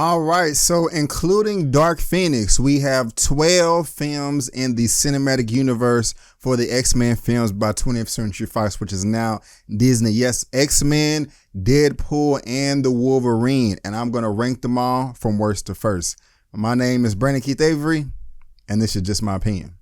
All right, so including Dark Phoenix, we have 12 films in the cinematic universe for the X-Men films by 20th Century Fox, which is now Disney. Yes, X-Men, Deadpool, and the Wolverine. And I'm going to rank them all from worst to first. My name is Brandon Keith Avery, and this is just my opinion.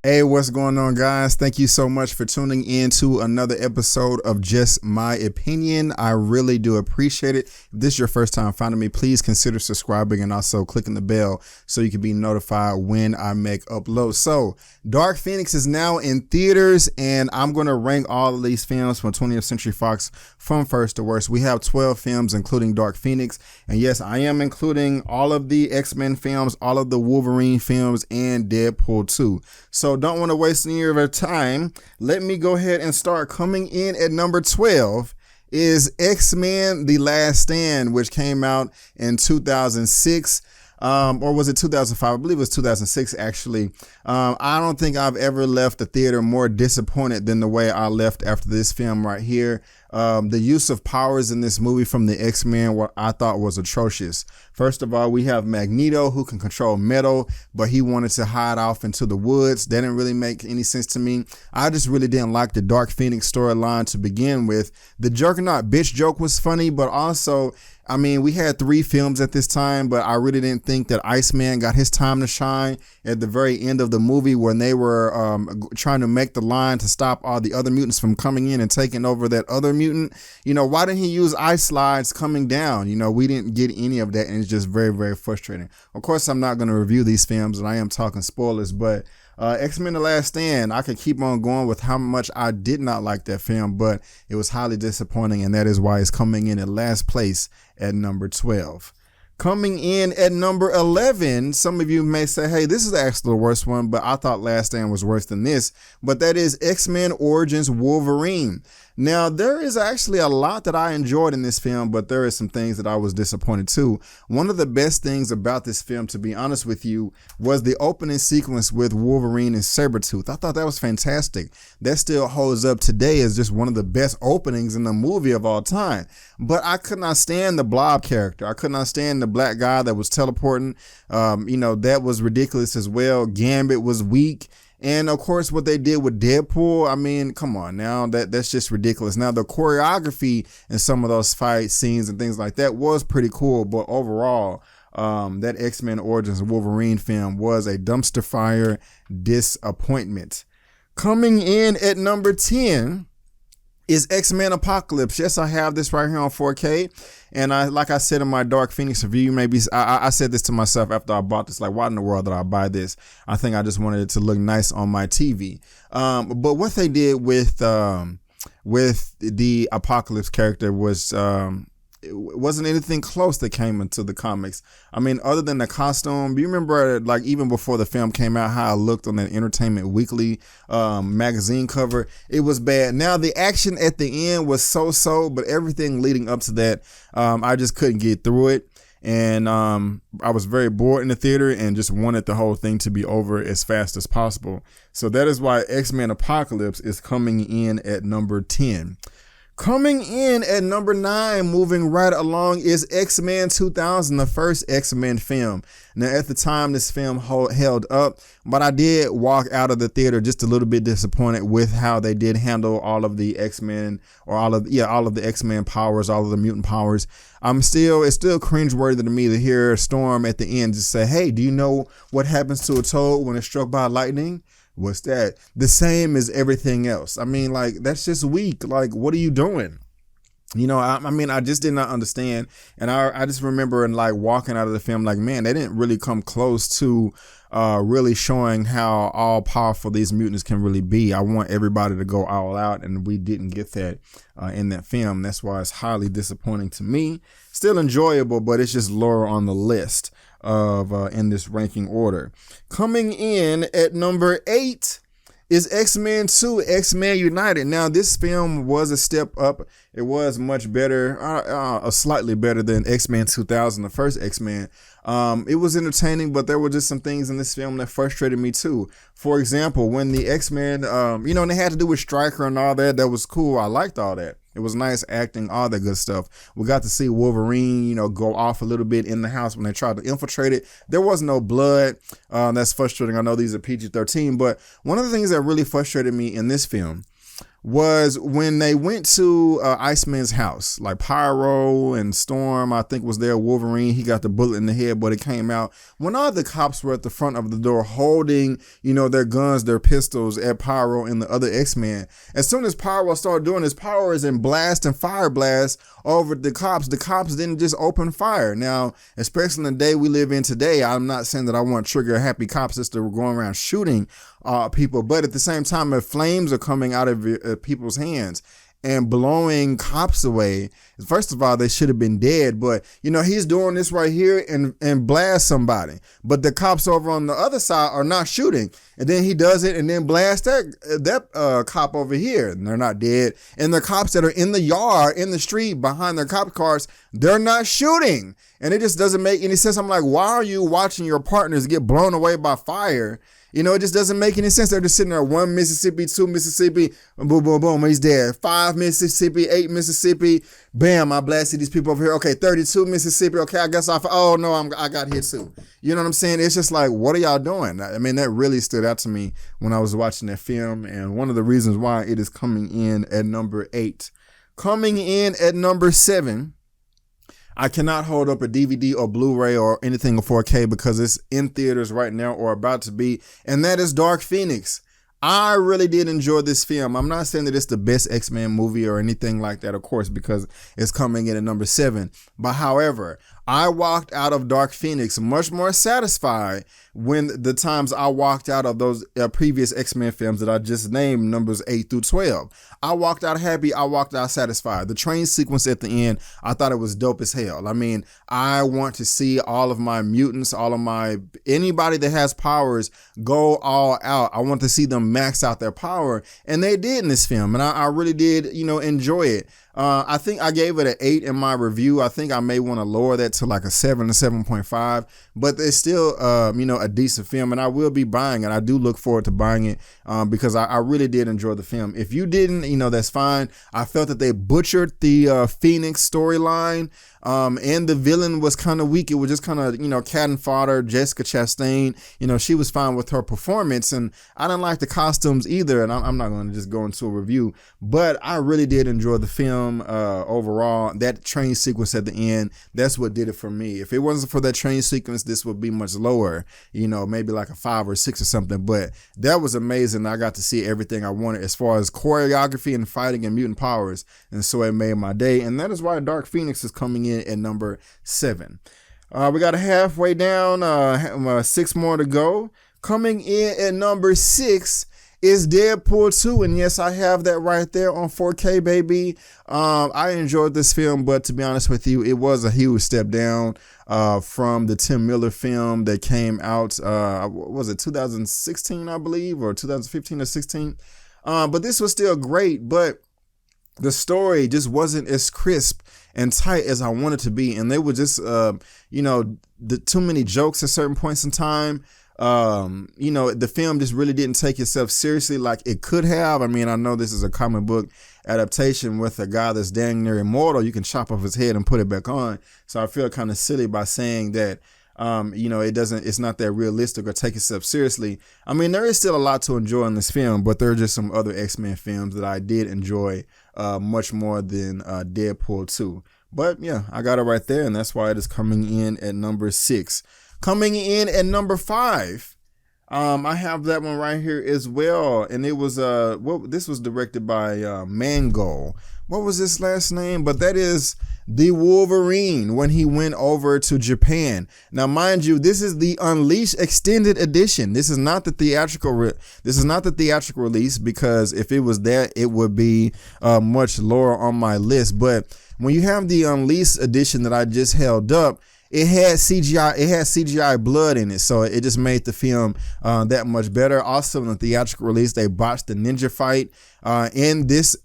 Hey, what's going on, guys? Thank you so much for tuning in to another episode of Just My Opinion. I really do appreciate it. If this is your first time finding me, please consider subscribing and also clicking the bell so you can be notified when I make uploads. So, Dark Phoenix is now in theaters, and I'm going to rank all of these films from 20th Century Fox from first to worst. We have 12 films, including Dark Phoenix. And yes, I am including all of the X-Men films, all of the Wolverine films, and Deadpool 2. So don't want to waste any of our time. Let me go ahead and start. Coming in at number 12 is X-Men The Last Stand, which came out in 2006. Or was it 2005? I believe it was 2006, actually. I don't think I've ever left the theater more disappointed than the way I left after this film right here. The use of powers in this movie from the X-Men, what I thought was atrocious. First of all, we have Magneto, who can control metal, but he wanted to hide off into the woods. That didn't really make any sense to me. I just really didn't like the Dark Phoenix storyline to begin with. The Juggernaut bitch joke was funny, but also, I mean, we had 3 films at this time, but I really didn't think that Iceman got his time to shine at the very end of the movie when they were trying to make the line to stop all the other mutants from coming in and taking over that other mutant. You know, why didn't he use ice slides coming down? You know, we didn't get any of that, and it's just very, very frustrating. Of course, I'm not going to review these films, and I am talking spoilers, but X-Men The Last Stand, I could keep on going with how much I did not like that film, but it was highly disappointing, and that is why it's coming in at last place at number 12. Coming in at number 11, some of you may say, hey, this is actually the worst one, but I thought Last Stand was worse than this, but that is X-Men Origins Wolverine. Now, there is actually a lot that I enjoyed in this film, but there is some things that I was disappointed too. One of the best things about this film, to be honest with you, was the opening sequence with Wolverine and Sabretooth. I thought that was fantastic. That still holds up today as just one of the best openings in the movie of all time. But I could not stand the Blob character. I could not stand the black guy that was teleporting. That was ridiculous as well. Gambit was weak. And of course, what they did with Deadpool, I mean, come on now, that's just ridiculous. Now, the choreography and some of those fight scenes and things like that was pretty cool. But overall, that X-Men Origins Wolverine film was a dumpster fire disappointment. Coming in at number 10 is X-Men Apocalypse. Yes, I have this right here on 4K. And like I said in my Dark Phoenix review, maybe I said this to myself after I bought this, like, why in the world did I buy this? I think I just wanted it to look nice on my TV. But what they did with the Apocalypse character was, it wasn't anything close that came into the comics. I mean, other than the costume, do you remember, like, even before the film came out, how it looked on that Entertainment Weekly magazine cover? It was bad. Now, the action at the end was so-so, but everything leading up to that, I just couldn't get through it. And I was very bored in the theater and just wanted the whole thing to be over as fast as possible. So that is why X-Men Apocalypse is coming in at number 10. Coming in at number 9, moving right along, is X-Men 2000, the first X-Men film. Now, at the time, this film held up, but I did walk out of the theater just a little bit disappointed with how they did handle all of the X-Men, or all of the X-Men powers, all of the mutant powers. It's still cringeworthy to me to hear Storm at the end just say, hey, do you know what happens to a toad when it's struck by lightning? What's that? The same as everything else. I mean, like, that's just weak. Like, what are you doing? You know, I mean, I just did not understand. And I just remember like walking out of the film like, man, they didn't really come close to really showing how all powerful these mutants can really be. I want everybody to go all out, and we didn't get that in that film. That's why it's highly disappointing to me. Still enjoyable, but it's just lower on the list of in this ranking order. Coming in at number 8 is X-Men 2, X-Men United. Now, this film was a step up. It was much better, slightly better than X-Men 2000, the first X-Men. It was entertaining, but there were just some things in this film that frustrated me too. For example, when the X-Men, they had to do with Stryker and all that, that was cool. I liked all that. It was nice acting, all that good stuff. We got to see Wolverine, go off a little bit in the house when they tried to infiltrate it. There was no blood. That's frustrating. I know these are PG-13, but one of the things that really frustrated me in this film was when they went to Iceman's house, like Pyro and Storm, I think was there, Wolverine, he got the bullet in the head, but it came out. When all the cops were at the front of the door holding, their guns, their pistols at Pyro and the other X-Men, as soon as Pyro started doing this, Pyro is in blast and fire blast over the cops didn't just open fire. Now, especially in the day we live in today, I'm not saying that I want trigger happy cops just to go around shooting people, but at the same time, if flames are coming out of people's hands and blowing cops away, first of all, they should have been dead, but he's doing this right here and blast somebody, but the cops over on the other side are not shooting, and then he does it and then blast that cop over here, and they're not dead, and the cops that are in the yard, in the street behind their cop cars, they're not shooting, and it just doesn't make any sense. I'm like, why are you watching your partners get blown away by fire? It just doesn't make any sense. They're just sitting there, 1 Mississippi, 2 Mississippi, boom, boom, boom, he's dead. 5 Mississippi, 8 Mississippi, bam, I blasted these people over here. Okay, 32 Mississippi, okay, I guess I got hit too. You know what I'm saying? It's just like, what are y'all doing? I mean, that really stood out to me when I was watching that film, and one of the reasons why it is coming in at number 8. Coming in at number 7, I cannot hold up a DVD or Blu-ray or anything in 4K because it's in theaters right now or about to be, and that is Dark Phoenix. I really did enjoy this film. I'm not saying that it's the best X-Men movie or anything like that, of course, because it's coming in at number 7. But however, I walked out of Dark Phoenix much more satisfied when the times I walked out of those previous X-Men films that I just named, numbers 8 through 12. I walked out happy. I walked out satisfied. The train sequence at the end, I thought it was dope as hell. I mean, I want to see all of my mutants, anybody that has powers go all out. I want to see them max out their power. And they did in this film. And I really did, enjoy it. I think I gave it an 8 in my review. I think I may want to lower that to like a 7 or 7.5, but it's still, a decent film, and I will be buying it. I do look forward to buying it because I really did enjoy the film. If you didn't, that's fine. I felt that they butchered the Phoenix storyline. And the villain was kind of weak. It was just kind of, cat and fodder. Jessica Chastain, she was fine with her performance, and I didn't like the costumes either. And I'm not going to just go into a review, but I really did enjoy the film overall. That train sequence at the end, that's what did it for me. If it wasn't for that train sequence, this would be much lower, maybe like a 5 or 6 or something. But that was amazing. I got to see everything I wanted as far as choreography and fighting and mutant powers, and so it made my day. And that is why Dark Phoenix is coming in at number 7. We got a halfway down, 6 more to go. Coming in at number 6 is Deadpool 2, and yes, I have that right there on 4K, baby. I enjoyed this film, but to be honest with you, it was a huge step down from the Tim Miller film that came out, was it 2016, I believe, or 2015 or 16? But this was still great, but the story just wasn't as crisp and tight as I wanted to be. And they were just, too many jokes at certain points in time. The film just really didn't take itself seriously like it could have. I mean, I know this is a comic book adaptation with a guy that's dang near immortal. You can chop off his head and put it back on. So I feel kind of silly by saying that, it's not that realistic or take itself seriously. I mean, there is still a lot to enjoy in this film, but there are just some other X-Men films that I did enjoy much more than Deadpool 2. But yeah, I got it right there, and that's why it is coming in at number 6. Coming in at number 5, I have that one right here as well, and it was this was directed by Mangold. What was his last name? But that is the Wolverine when he went over to Japan. Now, mind you, this is the Unleashed extended edition. This is not the theatrical. Release, because if it was that, it would be much lower on my list. But when you have the Unleashed edition that I just held up, it had CGI blood in it, so it just made the film that much better. Also, in the theatrical release, they botched the ninja fight. In this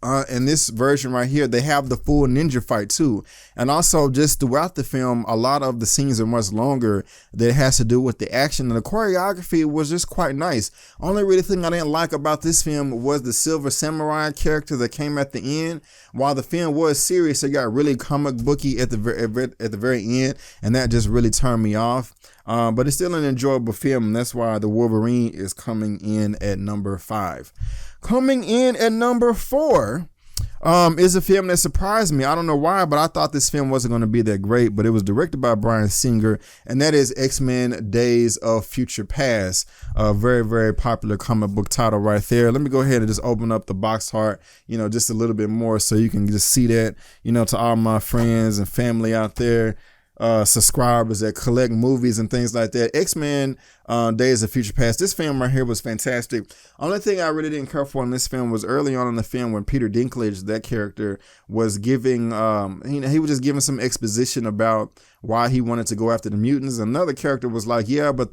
version right here, they have the full ninja fight too. And also just throughout the film, a lot of the scenes are much longer that has to do with the action, and the choreography was just quite nice. Only really thing I didn't like about this film was the Silver Samurai character that came at the end. While the film was serious, it got really comic booky at the very end, and that just really turned me off. But it's still an enjoyable film, and that's why the Wolverine is coming in at number 5. Coming in at number 4 is a film that surprised me. I don't know why, but I thought this film wasn't going to be that great, but it was directed by Bryan Singer, and that is X-Men Days of Future Past, a very, very popular comic book title right there. Let me go ahead and just open up the box art, just a little bit more so you can just see that, to all my friends and family out there, subscribers that collect movies and things like that. X-Men Days of Future Past. This film right here was fantastic. Only thing I really didn't care for in this film was early on in the film when Peter Dinklage, that character, was giving, he was just giving some exposition about why he wanted to go after the mutants. Another character was like, yeah, but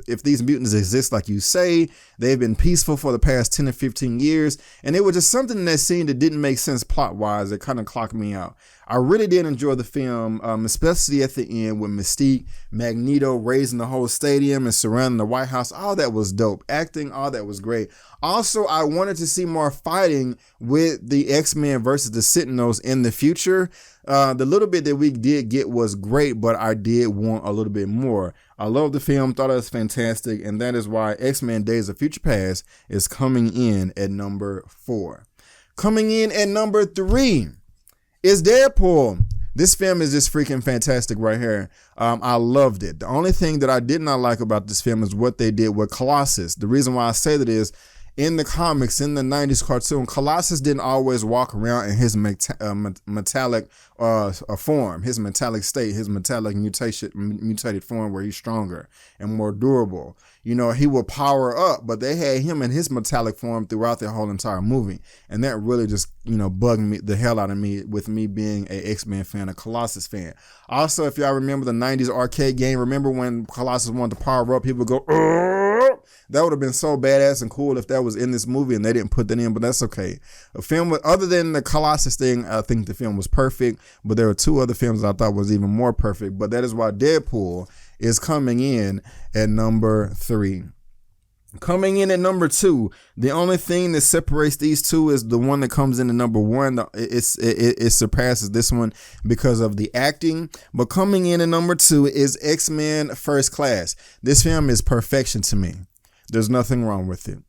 if these mutants exist like you say, they've been peaceful for the past 10 or 15 years. And it was just something in that scene that didn't make sense plot-wise. It kind of clocked me out. I really did enjoy the film, especially at the end with Mystique, Magneto raising the whole stadium and surrounding the White House. All that was dope. Acting, all that was great. Also, I wanted to see more fighting with the X-Men versus the Sentinels in the future. The little bit that we did get was great, but I did want a little bit more. I love the film, thought it was fantastic, and that is why X-Men Days of Future Past is coming in at number 4. Coming in at number 3 is Deadpool. This film is just freaking fantastic right here. I loved it. The only thing that I did not like about this film is what they did with Colossus. The reason why I say that is, in the comics, in the 90s cartoon, Colossus didn't always walk around in his metallic form, his metallic state, his metallic mutated form where he's stronger and more durable. He would power up, but they had him in his metallic form throughout the whole entire movie. And that really just, bugged me the hell out of me with me being a X-Men fan, a Colossus fan. Also, if y'all remember the 90s arcade game, remember when Colossus wanted to power up, he would go, "Arr!" That would have been so badass and cool if that was in this movie and they didn't put that in, but that's okay. A film other than the Colossus thing, I think the film was perfect, but there were 2 other films I thought was even more perfect, but that is why Deadpool is coming in at number 3. Coming in at number 2, the only thing that separates these two is the one that comes in at number 1. It surpasses this one because of the acting. But coming in at number 2 is X-Men First Class. This film is perfection to me. There's nothing wrong with it.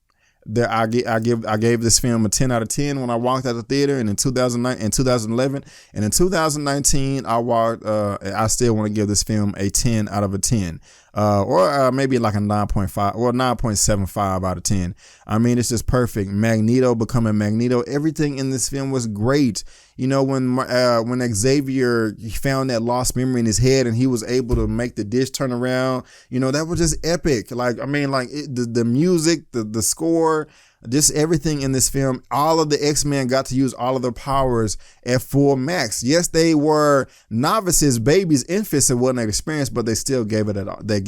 I gave this film a 10 out of 10 when I walked out the theater, and in 2011, and in 2019 I still want to give this film a 10 out of a 10, or maybe like a 9.5 or 9.75 out of 10. I mean, it's just perfect. Magneto becoming Magneto. Everything in this film was great. When Xavier found that lost memory in his head and he was able to make the dish turn around, that was just epic. The music, the score, just everything in this film. All of the X-Men got to use all of their powers at full max. Yes, they were novices, babies, infants, and wasn't experienced, but they still gave it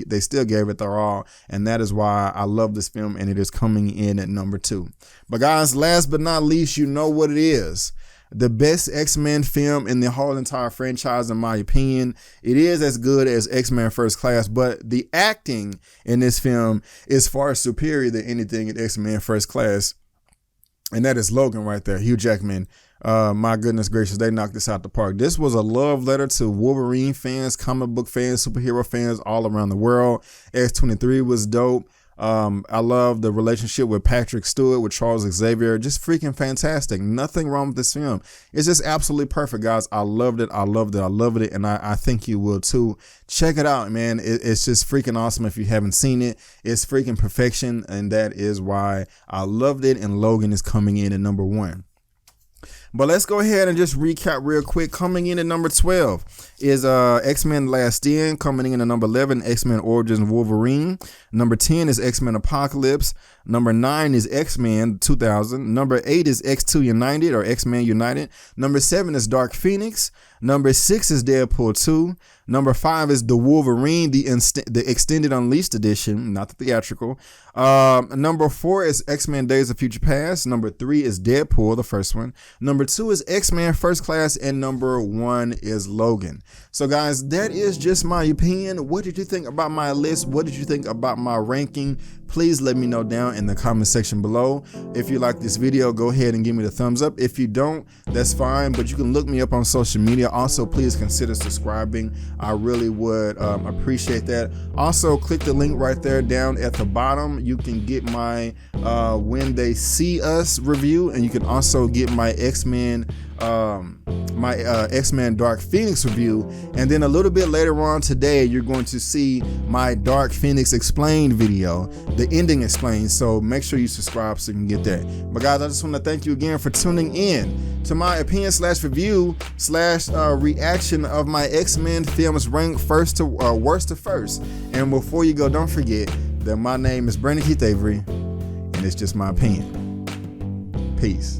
they still gave it their all, and that is why I love this film, and it is coming in at number 2. But guys, last but not least, you know what it is. The best X-Men film in the whole entire franchise, in my opinion. It is as good as X-Men First Class, but the acting in this film is far superior than anything in X-Men First Class. And that is Logan right there, Hugh Jackman. My goodness gracious, they knocked this out the park. This was a love letter to Wolverine fans, comic book fans, superhero fans all around the world. X-23 was dope. I love the relationship with Patrick Stewart, with Charles Xavier. Just freaking fantastic. Nothing wrong with this film. It's just absolutely perfect, guys. I loved it. I loved it. I loved it. And I think you will too. Check it out, man. It's just freaking awesome if you haven't seen it. It's freaking perfection. And that is why I loved it. And Logan is coming in at number 1. But let's go ahead and just recap real quick. Coming in at number 12 is X-Men Last Stand. Coming in at number 11, X-Men Origins Wolverine. Number 10 is X-Men Apocalypse. Number 9 is X-Men 2000. Number 8 is X2 United, or X-Men United. Number 7 is Dark Phoenix. Number 6 is Deadpool 2. Number 5 is the Wolverine, the extended Unleashed edition, not the theatrical. Number 4 is X-Men Days of Future Past. Number 3 is Deadpool, the first one. Number 2 is X-Men First Class, and number 1 is Logan. So guys, that is just my opinion. What did you think about my list? What did you think about my ranking? Please let me know down in the comment section below. If you like this video, go ahead and give me the thumbs up. If you don't, that's fine, but you can look me up on social media. Also, please consider subscribing. I really would appreciate that. Also, click the link right there down at the bottom. You can get my When They See Us review, and you can also get my X-Men Dark Phoenix review. And then a little bit later on today, you're going to see my Dark Phoenix Explained video, the ending explained. So make sure you subscribe so you can get that. But guys, I just want to thank you again for tuning in to my opinion / review / reaction of my X-Men films ranked worst to first. And before you go, don't forget that my name is Brandon Keith Avery, and it's just my opinion. Peace.